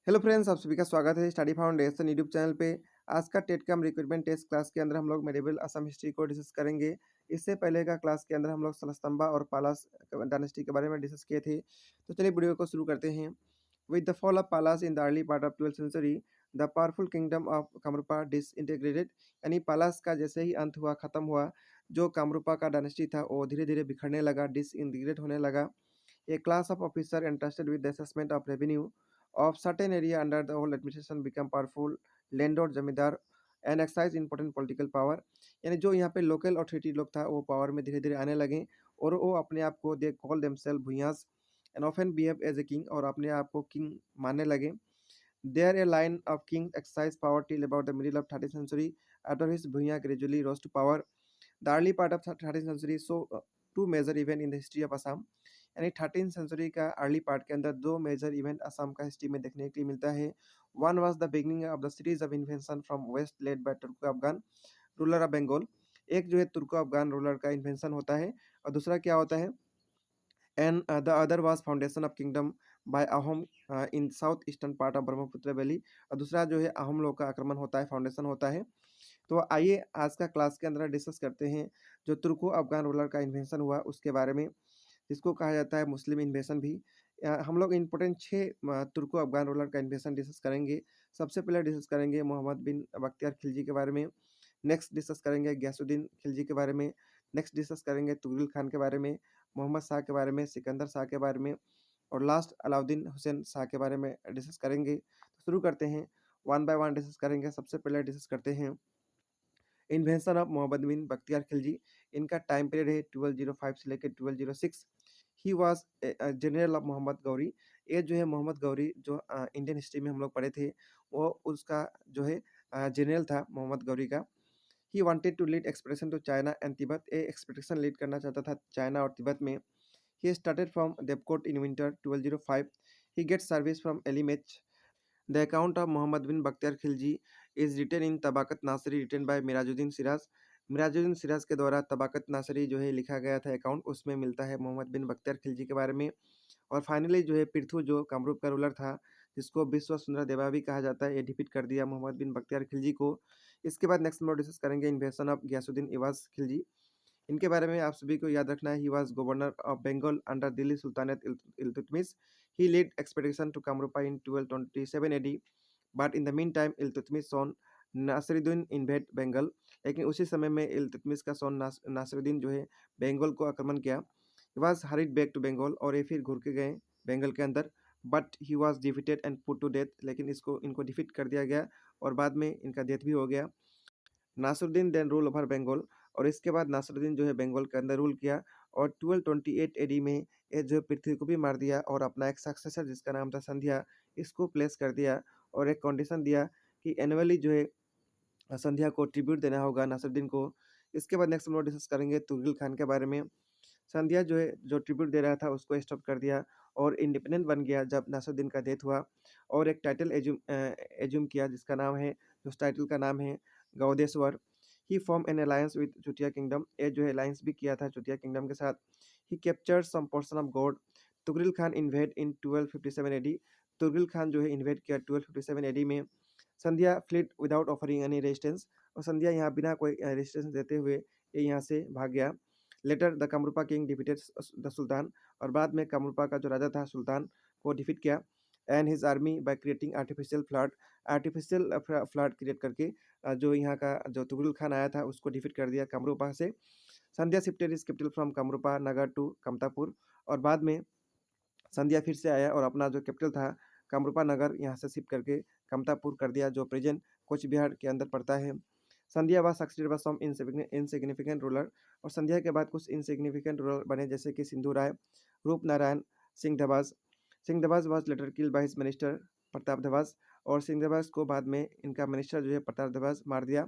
Hello friends, आप सभी का स्वागत है स्टडी फाउंडेशन यूट्यूब चैनल पे। आज का टेट कम रिक्रूटमेंट टेस्ट क्लास के अंदर हम लोग मेडिवल असम हिस्ट्री को डिस्कस करेंगे। इससे पहले का क्लास के अंदर हम लोग सलस्तंबा और पालास डायनेस्टी के बारे में डिस्कस किए थे। तो चलिए वीडियो को शुरू करते हैं। With the fall of Palas in the early part of 12th century, the powerful kingdom of Kamarupa disintegrated. यानी पालास का जैसे ही अंत हुआ, खत्म हुआ, जो कामरूपा का डायनेस्टी था वो धीरे धीरे बिखरने लगा, डिसइंटीग्रेट होने लगा। A class of officer entrusted with the assessment of revenue of certain area under the whole administration become powerful landlord जमींदार and exercise important political power। यानी जो यहाँ पे लोकल अथॉरिटी लोग था वो पावर में धीरे धीरे आने लगे और वो अपने आप को they call themselves Bhuyas and often behave as a king, और अपने आप को किंग मानने लगे। There a line of kings exercised power till about the middle of 13th century, after his Bhuya gradually rose to power। The early part of 13th century saw two major event in the history of Assam। यानी 13th century का early part के अंदर दो major event Assam का history में देखने के लिए मिलता है। One was the beginning of the series of invasion from west led by Turko Afghan ruler of Bengal. एक जो है तुर्को अफगान रूलर का इन्वेंशन होता है, और दूसरा क्या होता है, and the other was foundation of kingdom by Ahom in south eastern part of Brahmaputra valley. और दूसरा जो है अहोम लोग का आक्रमण होता है, फाउंडेशन होता है। तो आइए आज का क्लास के अंदर डिस्कस करते हैं जो तुर्को अफगान रूलर का इन्वेंशन हुआ उसके बारे में, जिसको कहा जाता है मुस्लिम इन्वेशन भी। हम लोग इंपॉर्टेंट 6 तुर्को अफगान रूलर का इन्वेशन डिस्कस करेंगे। सबसे पहले डिस्कस करेंगे मोहम्मद बिन बख्तियार खिलजी के बारे में। नेक्स्ट डिस्कस करेंगे गयासुद्दीन खिलजी के बारे में। नेक्स्ट डिस्कस करेंगे तुगरिल खान के बारे में, मोहम्मद शाह के बारे में, सिकंदर शाह के बारे में, और लास्ट अलाउद्दीन हुसैन शाह के बारे में डिस्कस करेंगे। तो शुरू करते हैं, वन बाय वन डिस्कस करेंगे। सबसे पहले डिस्कस करते हैं इन्वेंशन ऑफ मोहम्मद बिन बख्तियार खिलजी। इनका टाइम पीरियड है 1205 से लेकर 1206। He was general of Mohammed Ghori. ये जो है मोहम्मद गौरी जो इंडियन हिस्ट्री में हम लोग पढ़े थे, वो उसका जो है जनरल था मोहम्मद गौरी का। He wanted to lead expedition to China and Tibet. ये एक्सपेडिशन लीड करना चाहता था चाइना और तिब्बत में। He started from Devkot in winter 1205। He get service from एलिमेच। The account of Mohammad bin Bakhtiyar Khilji is written in Tabaqat Nasiri written by Mirajuddin Siraj. Mirajuddin Siraj के द्वारा तबाकत नासरी जो है लिखा गया था अकाउंट, उसमें मिलता है मोहम्मद बिन बख्तियार खिलजी के बारे में। और फाइनली जो है पृथु जो कामरूप का रूलर था, जिसको विश्व सुंदर देवा भी कहा जाता है, ये डिफीट कर दिया मोहम्मद बिन बख्तियार खिलजी को। इसके बाद नेक्स्ट हम लोग डिस्कस करेंगे इन्वेशन ऑफ गयासुद्दीन इवाज खिलजी। इनके बारे में आप सभी को याद रखना है। He was governor of Bengal under Delhi sultanate Iltutmish. He lead expedition to Kamarupa in 1227 AD, but in the meantime Iltutmish son Nasiruddin invaded Bengal. लेकिन उसी समय में इल्तुतमिश का सोन नासिरुद्दीन जो है बंगाल को आक्रमण किया। He was hurried back to Bengal, और ये फिर घुर के गए बंगाल के अंदर। But he was defeated and put to death. लेकिन इनको डिफीट कर दिया गया और बाद में इनका डेथ भी हो गया। Nasiruddin then rule over Bengal, और इसके बाद नासिरुद्दीन जो है बंगाल के अंदर रूल किया। और 1228 एडी में ये जो है पृथ्वी को भी मार दिया और अपना एक सक्सेसर जिसका नाम था संध्या, इसको प्लेस कर दिया। और एक कंडीशन दिया कि एनुअली जो है संध्या को ट्रिब्यूट देना होगा नासिरुद्दीन को। इसके बाद नेक्स्ट हम लोग डिस्कस करेंगे तुगरिल खान के बारे में। संध्या जो है जो ट्रिब्यूट दे रहा था उसको स्टॉप कर दिया और इंडिपेंडेंट बन गया जब नासिरुद्दीन का डेथ हुआ। और एक टाइटल एज्यूम किया जिसका नाम है, जो टाइटल का नाम है Gaudeshwar. He form an alliance with Chutiya kingdom. ये जो है अलायंस भी किया था चुटिया किंगडम के साथ। He captured some portion of Gaud. Tughril Khan invade in 1257 AD. Tughril Khan जो है इन्वेड किया 1257 एडी में। Sandhya fled without offering any resistance. और संध्या यहाँ बिना कोई रेजिस्टेंस देते हुए ये यहाँ से भाग गया। Later the Kamarupa king defeated the sultan. और बाद में कामरूपा का जो राजा था सुल्तान को डिफीट किया। And his army by creating artificial flood. Artificial flood create करके जो यहाँ का जो तुगरुल खान आया था उसको डिफीट कर दिया कामरूपा से। Sandhya shifted is capital from Kamarupa Nagar to Kamtapur. और बाद में संध्या फिर से आया और अपना जो कैपिटल था कामरूपा नगर यहाँ से शिफ्ट करके कमतापुर कर दिया, जो प्रेजेंट कोच बिहार के अंदर पड़ता है। संध्या व सक्सेडेड बाय सम इनसिग्निफिकेंट रूलर। और संध्या के बाद कुछ इनसिग्निफिकेंट रूलर बने जैसे कि Sindhu Rai, Rup Narayan, Singh Dhabaj. Singh Dhabaj was later killed by his minister Pratap Dhabaj. और सिंह धबाज को बाद में इनका मिनिस्टर जो है प्रताप धबाज मार दिया।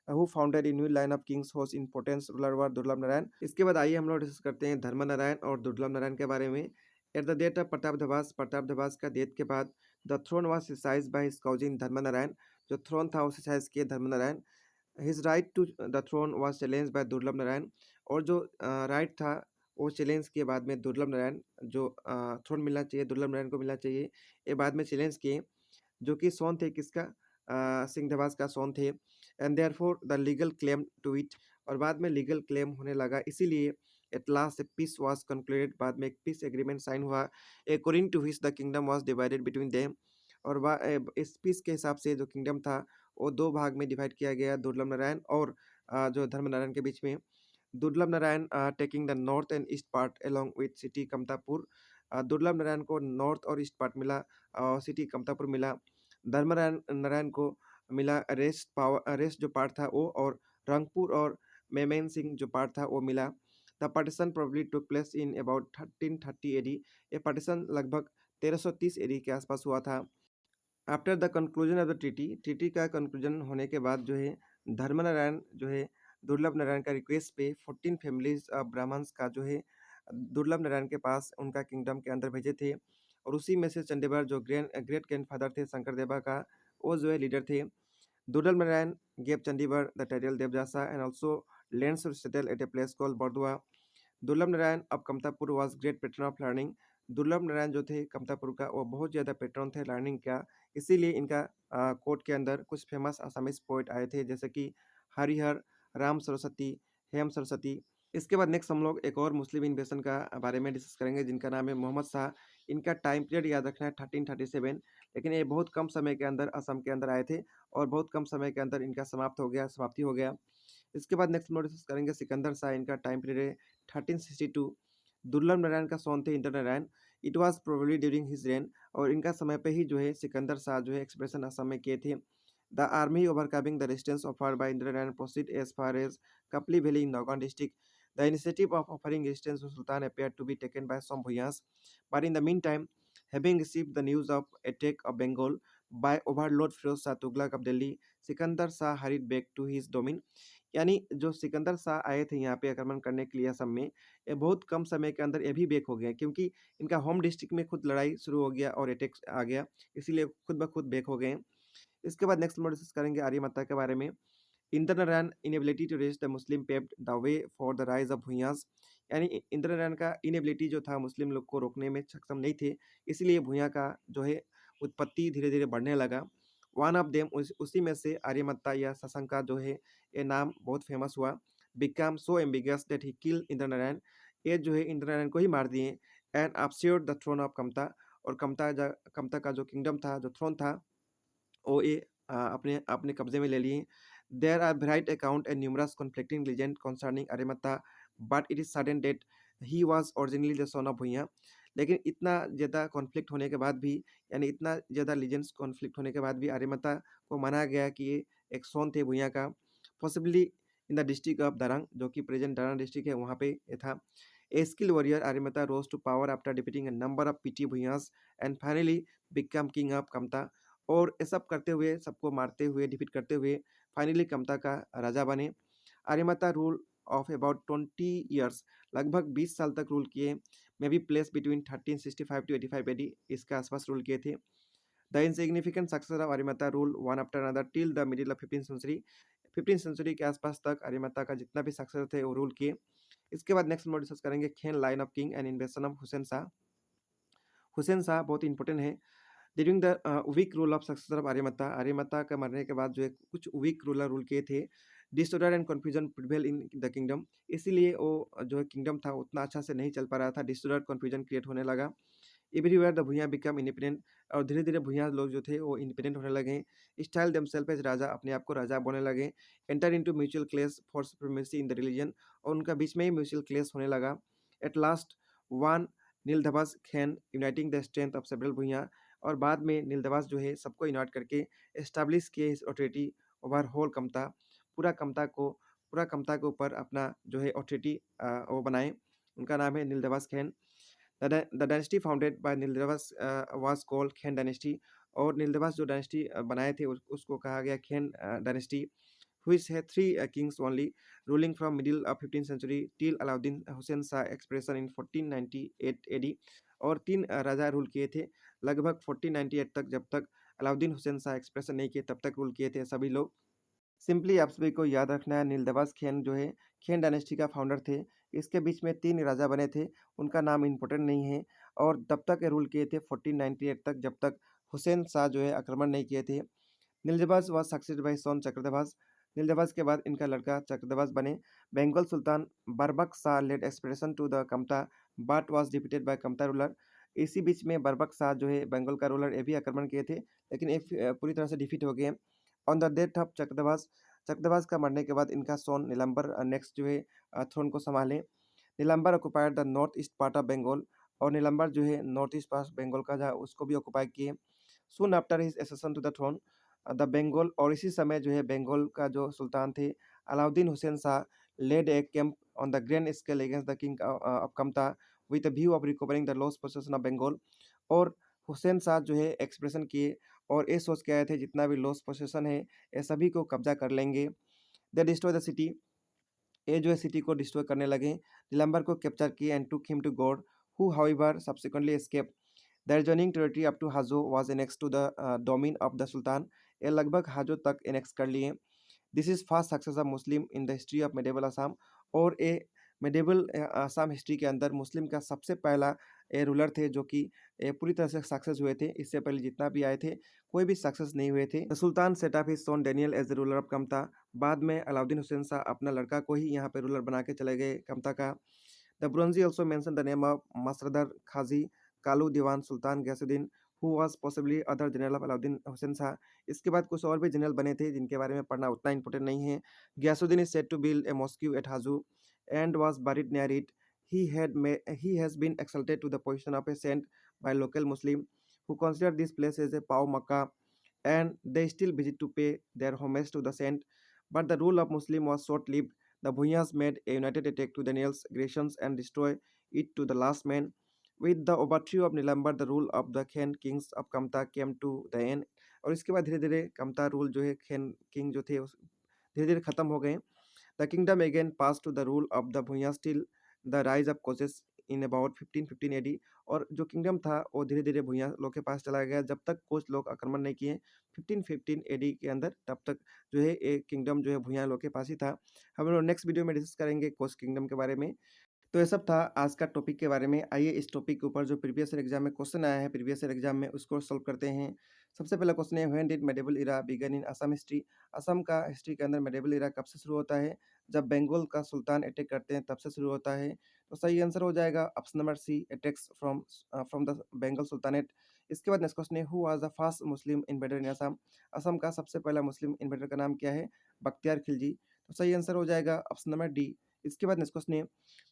Who founded in new line of kings host importance ruler were Durlabh Narayan. इसके बाद आइए हम लोग डिस्कस करते हैं धर्म नारायण और दुर्लभ नारायण के बारे में। At the date of Pratap Dhabaj का डेथ के बाद the throne was exercised by his cousin Dharma Narayan. जो थ्रोन था वो एक्सरसाइज किए Dharma Narayan. His right to the throne was challenge by Durlabh Narayan. और जो राइट था वो चैलेंज के बाद में दुर्लभ नारायण, जो थ्रोन मिलना चाहिए दुर्लभ नारायण को मिलना चाहिए, ये बाद में चैलेंज किए। जो कि सोन थे किसका, सिंह का सोन थे। And therefore the legal claim to it, और बाद में लीगल क्लेम होने लगा, इसीलिए at last a peace was concluded, बाद में एक पीस एग्रीमेंट साइन हुआ, according to which the kingdom was divided between them. और इस पीस के हिसाब से जो किंगडम था वो दो भाग में डिवाइड किया गया, दुर्लभ नारायण और जो धर्मनारायण के बीच में। दुर्लभ Narayan taking the north and east part along with city Kamtapur. दुर्लभ नारायण को नॉर्थ और ईस्ट पार्ट मिला, सिटी कमतापुर मिला। धर्मनारायण नारायण को मिला रेस्ट जो पार्ट था वो, और रंगपुर और मेमन सिंह जो पार्ट था वो मिला। The partition probably took place in about 1330 AD. ये पार्टीशन लगभग 1330 एडी के आसपास हुआ था। After the conclusion of the treaty का कंक्लूजन होने के बाद जो है धर्मनारायण जो है दुर्लभ नारायण का रिक्वेस्ट पे 14 फैमिलीज ब्राह्मण्स का जो है दुर्लभ नारायण के पास उनका किंगडम के अंदर भेजे थे। और उसी में से चंडीगढ़ जो ग्रेट ग्रैंडफादर थे शंकर देवा का, वो जो है लीडर थे। दुर्लभ Narayan gave Chandigarh the title Devjasa and also lands to settle at a place called Bardua. Durlabh Narayan अब Kamatapur was great patron of learning. Durlabh Narayan जो थे कमतापुर का वो बहुत ज़्यादा पेट्रन थे लर्निंग का, इसीलिए इनका कोर्ट के अंदर कुछ फेमस असमीज पोइट आए थे, जैसे कि हरिहर, राम सरस्वती, हेम सरस्वती। इसके बाद नेक्स्ट हम लोग एक और मुस्लिम इन्वेशन का बारे में डिस्कस करेंगे, जिनका नाम है मोहम्मद शाह। इनका टाइम पीरियड याद रखना है 1337, लेकिन ये बहुत कम समय के अंदर असम के अंदर आए थे और बहुत कम समय के अंदर इनका समाप्ति हो गया। इसके बाद नेक्स्ट हम लोग डिस्कस करेंगे सिकंदर शाह। इनका टाइम पीरियड है 1362। दुर्लभ नारायण का सोन थे Indra Narayan. It was probably during his rain, और इनका समय पे ही जो है सिकंदर शाह जो है एक्सप्रेशन असम में किए थे। The army overcoming the resistance offered by Indra Narayan proceed as far as Kapili valley in Nagaon district. The initiative of offering resistance to sultan appeared to be taken by some Bhuyas, but in the meantime, having received the news of attack of Bengal by overlord Firoz Shah Tughlaq of Delhi, Sikandar Shah hurried back to his domain। यानी जो सिकंदर शाह आए थे यहाँ पे आक्रमण करने के लिए असम में, ये बहुत कम समय के अंदर ये भी बैक हो गए, क्योंकि इनका होम डिस्ट्रिक्ट में खुद लड़ाई शुरू हो गया और अटैक आ गया, इसीलिए खुद ब खुद बैक हो गए। इसके बाद नेक्स्ट हम डिस्कस करेंगे आर्यमत्ता के बारे में। Indra Narayan inability to raise the Muslim paved the way for the rise of Bhuyas. यानी इंद्र नारायण का इनएबिलिटी जो था मुस्लिम लोग को रोकने में सक्षम नहीं थे, इसलिए भूया का जो है उत्पत्ति धीरे धीरे बढ़ने लगा। वन ऑफ देम, उसी में से आर्यमत्ता या सशंका जो है ये नाम बहुत फेमस हुआ। Become so ambiguous that he kill Indra Narayan. ये जो है इंद्र नारायण को ही मार दिए। And usurped the throne of Kamata. और कमता का जो किंगडम था, जो थ्रोन था, वो ये अपने अपने कब्जे में ले लिए। There are varied account and numerous conflicting legend concerning Arimatta, but it is certain that he was originally the son of Bhuya. लेकिन इतना ज़्यादा कॉन्फ्लिक्ट होने के बाद भी, यानी इतना ज़्यादा लीजेंड्स कॉन्फ्लिक्ट होने के बाद भी आर्यमत्ता को माना गया कि ये एक सोन थे भूया का, possibly in the district of Darrang, जो कि प्रेजेंट दरंग डिस्ट्रिक्ट है, वहाँ पे ये था। A skill warrior Arimatta rose to power after defeating a number of petty Bhuyas and finally become king of Kamata. और ये सब करते हुए, सबको मारते हुए, डिफीट करते हुए फाइनली कमता का राजा बने। Arimatta rule of about 20 years, लगभग 20 साल तक रूल किए। May be place between 1365 to 85 AD, इसके आसपास रूल किए थे। The insignificant successor of Arimatta rule one after another till the middle of 15th century. 15th century के आसपास तक आर्यमत्ता का जितना भी सक्सेसर थे वो रूल किए। इसके बाद नेक्स्ट हम डिस्कस करेंगे Khen line of king and invasion of Hussain Shah. Hussain Shah बहुत इंपॉर्टेंट है। During the weak rule of successor of Arimatta, Arimatta के मरने के बाद जो है कुछ वीक रूलर रूल किए थे। Disorder and confusion prevail in the kingdom, इसीलिए वो जो है किंगडम था उतना अच्छा से नहीं चल पा रहा था, डिसऑर्डर कन्फ्यूजन क्रिएट होने लगा। Everywhere the Bhuya become independent, और धीरे धीरे भूया लोग जो थे वो इंडिपेंडेंट होने लगे। स्टाइल देमसेल्फ एज राजा, अपने आप को राजा बोलने लगे। Enter into mutual clash for supremacy in the religion, और उनका बीच में ही म्यूचुअल क्लेश होने लगा। At last one Niladhwaj Khen uniting the strength of several Bhuya, और बाद में नीलधवस जो है सबको यूनाइट करके एस्टाब्लिश किए हिज ऑथोरिटी ओवर होल कमता। पूरा कमता को पूरा कमता के ऊपर अपना जो है ऑथोरिटी वो बनाए। उनका नाम है Niladhwaj Khen. The dynasty founded by Niladhwaj was called Khen dynasty, और नीलधवस जो डायनेस्टी बनाए थे उसको कहा गया Khen dynasty, which had three kings only, ruling from middle of 15th century till Alauddin Hussain Shah expression in 1498 AD। और तीन राजा रूल किए थे लगभग 1498 तक, जब तक अलाउद्दीन हुसैन शाह एक्सप्रेशन नहीं किए तब तक रूल किए थे सभी लोग। सिंपली आप सभी को याद रखना है, नीलदवास खेन जो है खेन डायनेस्टी का फाउंडर थे। इसके बीच में तीन राजा बने थे, उनका नाम इम्पोर्टेंट नहीं है, और तब तक रूल किए थे 1498 तक, जब तक हुसैन शाह जो है आक्रमण नहीं किए थे। नीलजबाज वाज सक्सेसड बाय सन चक्रधवाज। नीलजबाज के बाद इनका लड़का चक्रधवाज बने। Bengal sultan Barbak Shah led expedition to the Kamata but was defeated by Kamata ruler. इसी बीच में बरबक शाह जो है बंगाल का रूलर ये भी आक्रमण किए थे, लेकिन ये पूरी तरह से डिफीट हो गए। ऑन द डेथ ऑफ चक्रधवाज, चक्रधवाज का मरने के बाद इनका सोन नीलम्बर नेक्स्ट जो है थ्रोन को संभाले। Nilambar occupied the north east part of Bengal, और नीलम्बर जो है नॉर्थ ईस्ट पार्ट बंगाल का जहाँ उसको भी ऑक्युपाई किए। Soon after his accession to the throne the Bengal, और इसी समय जो है बंगाल का जो सुल्तान थे Alauddin Hussain Shah led a camp on the grand scale against the king of Kamata with the view of recovering the lost possession of Bengal. और हुसैन शाह जो है एक्सप्रेशन किए और ये सोच के आए थे जितना भी लॉस्ट पोजेशन है ये सभी को कब्जा कर लेंगे। दे डिस्ट्रॉय द सिटी, ये जो है सिटी को डिस्ट्रॉय करने लगे। नीलम्बर को कैप्चर किए and took him to Gaur, who however subsequently escape. The adjoining territory up to Hajo was annex to the domain of the sultan, ये लगभग हाजो तक एनेक्स कर लिए। This is first success of Muslim in the history of medieval Assam, और ये medieval Assam history के अंदर मुस्लिम का सबसे पहला रूलर थे जो कि पूरी तरह से सक्सेस हुए थे। इससे पहले जितना भी आए थे कोई भी सक्सेस नहीं हुए थे। The sultan set up his son Daniel as the ruler of Kamata, बाद में अलाउद्दीन हुसैन शाह अपना लड़का को ही यहाँ पे रूलर बना के चले गए कमता का। The Buranji also mention the name of मसरदर Ghazi Kalu Dewan Sultan Ghiyasuddin, who was possibly other general of Alauddin Hussain Shah. इसके बाद कुछ और भी जनरल बने थे जिनके बारे में पढ़ना उतना इंपॉर्टेंट नहीं है। Ghiyasuddin is said to build a mosque at Hajo and was buried near it. He has been exalted to the position of a saint by local Muslim who consider this place as a Pau Makkah, and they still visit to pay their homage to the saint. But the rule of Muslim was short-lived. The Bhunyas made a united attack to Daniel's creations and destroy it to the last man. With the overthrow of Nilambar, the rule of the Khen kings of Kamta came to the end. और इसके बाद धीरे धीरे कमता rule जो है खेन king जो थे धीरे धीरे खत्म हो गए। The kingdom again passed to the rule of the Bhunyas till the rise of Koches in about 1515 AD, और जो किंगडम था वो धीरे धीरे भूया लोग के पास चला गया जब तक कोच लोग आक्रमण नहीं किए 1515 एडी के अंदर, तब तक जो है ये किंगडम जो है भूया लोग के पास ही था। हम लोग नेक्स्ट वीडियो में डिस्कस करेंगे कोच किंगडम के बारे में। तो ये सब था आज का टॉपिक के बारे में। आइए इस टॉपिक के ऊपर जो प्रीवियस ईयर एग्जाम में क्वेश्चन आया है प्रीवियस ईयर एग्जाम में उसको सॉल्व करते हैं। सबसे पहला क्वेश्चन है when did medieval era began in Assam history. Assam का हिस्ट्री के अंदर मेडिवल इरा कब से शुरू होता है? जब बंगाल का सुल्तान अटैक करते हैं तब से शुरू होता है। तो सही आंसर हो जाएगा option number C, attacks from the Bengal sultanate. इसके बाद नेक्स्ट क्वेश्चन है who was the first Muslim invader in Assam. Assam का सबसे पहला मुस्लिम इन्वेडर का नाम क्या है? बख्तियार खिलजी। तो सही आंसर हो जाएगा ऑप्शन नंबर डी। इसके बाद नेक्स्ट क्वेश्चन है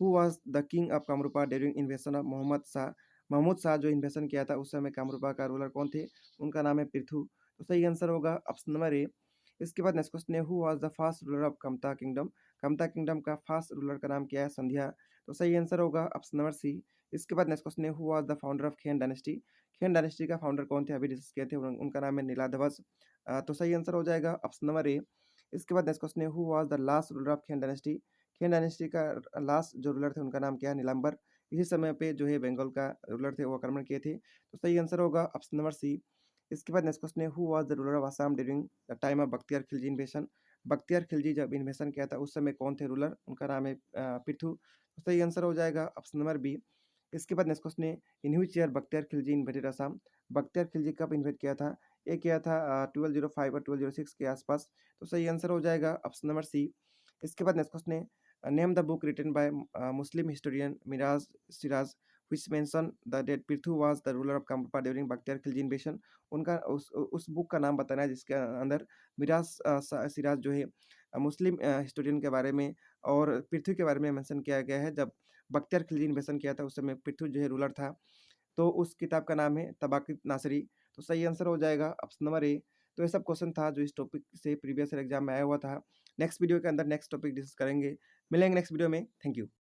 who was the king of Kamarupa during invasion of Mohammad Shah. Mahmud Shah जो इन्वेशन किया था उस समय कामरूपा का रूलर कौन थे? उनका नाम है पृथु। तो सही आंसर होगा ऑप्शन नंबर ए। इसके बाद नेक्स्ट क्वेश्चन है who was the first ruler of Kamata kingdom. Kamata kingdom का फर्स्ट रूलर का नाम क्या है? संध्या। तो सही आंसर होगा ऑप्शन नंबर सी। इसके बाद नेक्स्ट क्वेश्चन है who was the founder of Khen dynasty. Khen dynasty का फाउंडर कौन थे? अभी डिस्कस किए थे, उनका नाम है नीलाध्वज। तो सही आंसर हो जाएगा ऑप्शन नंबर ए। इसके बाद नेक्स्ट क्वेश्चन है who was the last ruler of Khen dynasty. Khen dynasty का लास्ट जो रूलर थे उनका नाम क्या है? नीलाम्बर। इसी समय पे जो है बंगाल का रूलर थे वो आक्रमण किए थे। तो सही आंसर होगा ऑप्शन नंबर सी। इसके बाद नेक्स्ट क्वेश्चन है who was the ruler of Assam during the time of Bakhtiyar Khilji invasion. Bakhtiyar Khilji जब इन्वेशन किया था उस समय कौन थे रूलर? उनका नाम है पृथु। तो सही आंसर हो जाएगा ऑप्शन नंबर बी। इसके बाद नेक्स्ट क्वेश्चन है in which year Bakhtiyar Khilji inverted Assam. Bakhtiyar Khilji कब इन्वेट किया था? ये किया था 1205 और 1206 के आसपास। तो सही आंसर हो जाएगा ऑप्शन नंबर सी। इसके बाद नेक्स्ट क्वेश्चन है name the book written by Muslim historian Minhaj Siraj which mention that Prithu was the ruler of Kamrupa during Bactiar Khilji invasion। उनका उस बुक का नाम बताना है जिसके अंदर मिराज सिराज जो है मुस्लिम हिस्टोरियन के बारे में और पृथ्वी के बारे में मेंशन किया गया है। जब बख्तियार खिलजी इन्वेशन किया था उस समय पृथ्वी जो है रूलर था। तो उस किताब का नाम है तबाकित नासरी। तो सही आंसर हो जाएगा ऑप्शन नंबर ए। तो ये सब क्वेश्चन था जो इस टॉपिक से प्रीवियस एग्जाम में आया हुआ था। नेक्स्ट वीडियो के अंदर नेक्स्ट टॉपिक डिस्कस करेंगे। मिलेंगे नेक्स्ट वीडियो में। Thank you.